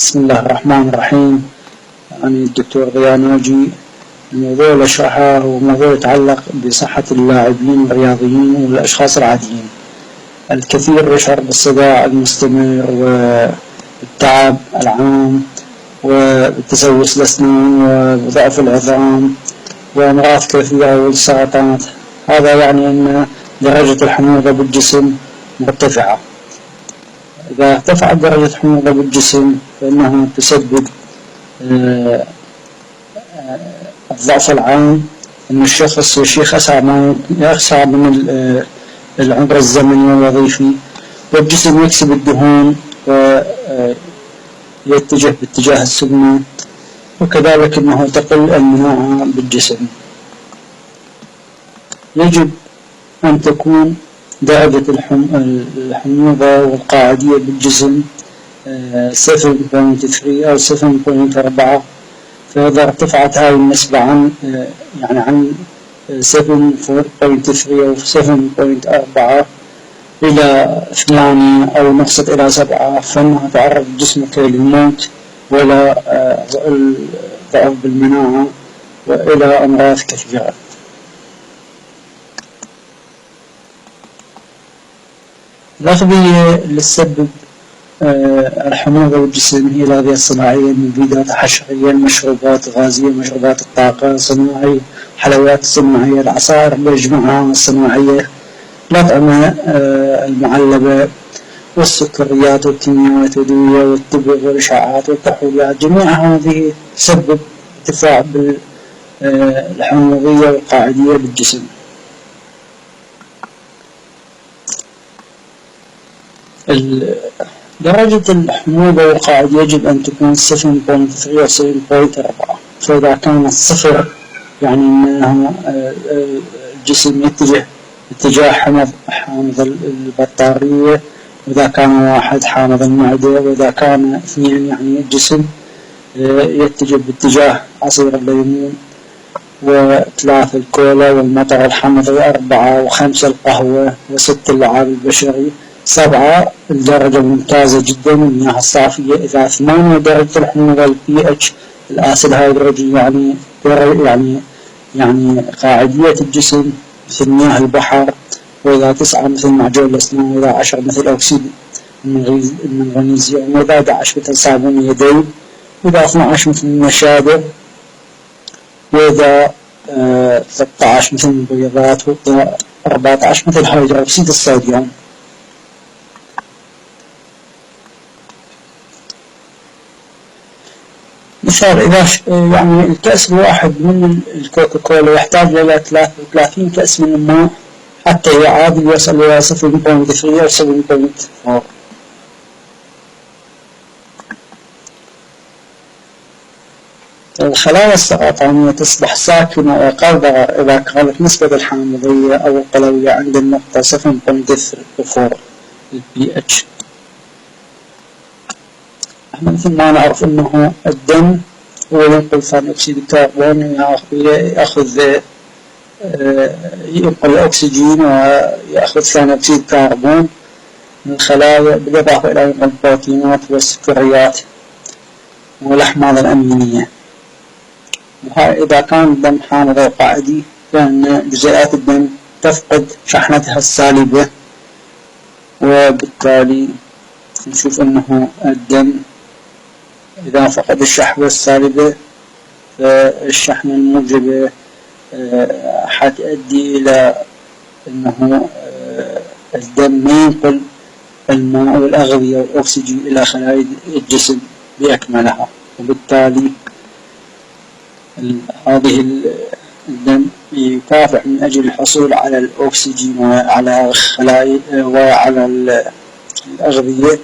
بسم الله الرحمن الرحيم. أنا الدكتور ضياء ناجي. الموضوع اللي أشرحه هو موضوع يتعلق بصحة اللاعبين الرياضيين والأشخاص العاديين. الكثير يشعر بالصداع المستمر والتعب العام وبتسوس الأسنان وضعف العظام وأمراض كثيرة والسرطانات. هذا يعني أن درجة الحموضة بالجسم مرتفعة. إذا ارتفعت درجة الحموضة بالجسم فإنها تسبب الضعف العام، أن الشخص يشيخ أسرع من العمر الزمني والوظيفي، والجسم يكسب الدهون ويتجه باتجاه السمنة، وكذلك أنه تقل المناعة بالجسم. يجب أن تكون درجة الحموضة والقاعدية بالجسم 7.3 أو 7.4. فإذا ارتفعت هذه النسبة عن 7.3 أو 7.4 إلى 8 أو نقصت إلى 7 فإنها تعرض جسمك للموت وإلى ضعف بالمناعة وإلى أمراض كثيرة. الأغذية اللي تسبب الحموضة بالجسم هي الأغذية الصناعية، المبيدات الحشرية، المشروبات الغازية، مشروبات الطاقة الصناعية، الحلويات الصناعية، العصائر بجمعها الصناعية، الأطعمة المعلبة، والسكريات والكيماويات والأدوية والتبغ والإشعاعات والكحوليات. جميع هذه تسبب ارتفاع بالحموضية والقاعدية بالجسم. درجة الحموضة والقاعدية يجب أن تكون 7.3 أو 7.4. فإذا كانت 0 يعني أنه الجسم يتجه اتجاه حامض البطارية، وإذا كان 1 حامض المعدة، وإذا كان 2 يعني الجسم يتجه باتجاه عصير الليمون، و3 الكولا والمطر الحمضي، 4 و5 القهوة، و6 اللعاب البشري، 7 الدرجة الممتازة جدا المياه الصافية. إذا 8 درجة الحموضة الPH الآسيد هيدروجين يعني قاعدية الجسم مثل مياه البحر، وإذا 9 مثل معجون الأسنان، وإذا 10 مثل أكسيد المغنيسيوم، وإذا 11 مثل صابون اليدين، وإذا 12 مثل النشادر، وإذا 13 مثل المبيضات، وإذا 14 مثل هيدروكسيد الصوديوم. مثال، إذا يعني الكأس الواحد من الكوكاكولا يحتاج إلى 33 كأس من الماء حتى يعادل يصل إلى 7.3 أو 7.4. الخلايا السرطانية تصبح ساكنة وقابلة إذا كانت نسبة الحامضية أو القلوية عند النقطة 7.4 الPH. احنا مثل ما نعرف انه الدم هو ينقل ثاني اكسيد الكربون، ينقل الاكسجين ويأخذ ثاني اكسيد الكربون من الخلايا، بالاضافة الى ينقل البروتينات والسكريات والاحماض الامينية. اذا كان الدم حامض او قاعدي فان جزيئات الدم تفقد شحنتها السالبة، وبالتالي نشوف انه الدم إذا فقد الشحنة السالبة فالشحنة الموجبة حتؤدي إلى أنه الدم ما ينقل الماء والأغذية والأكسجين إلى خلايا الجسم بأكملها، وبالتالي هذه الدم يكافح من أجل الحصول على الأكسجين وعلى الخلايا وعلى الأغذية،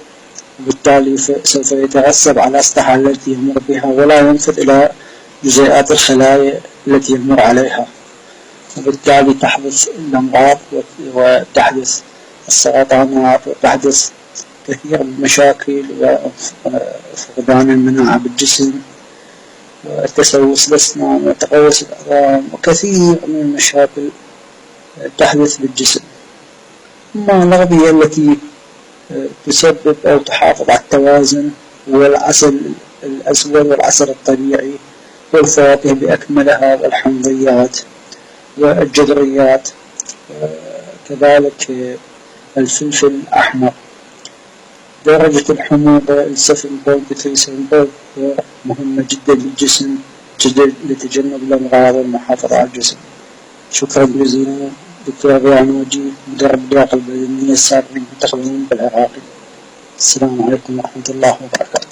وبالتالي سوف يترسب على الأسطح التي يمر بها ولا ينفذ إلى جزيئات الخلايا التي يمر عليها، وبالتالي تحدث الأمراض وتحدث السرطانات وتحدث كثير من المشاكل وفقدان المناعة بالجسم وتسوس الأسنان وتقوس العظام وكثير من المشاكل تحدث بالجسم. أما الأغذية التي تسبب أو تحافظ على التوازن والعسل الأسود والعسل الطبيعي والفواكه بأكملها والحمضيات والجذريات، كذلك الفلفل الأحمر. درجة الحموضة 7.3 مهمة جدا للجسم لتجنب الأمراض والمحافظة على الجسم. شكرا جزيلا دكتور ريان وجيه، مدرب اللياقة البدنية السابق منتخب بالعراقي. السلام عليكم ورحمة الله وبركاته.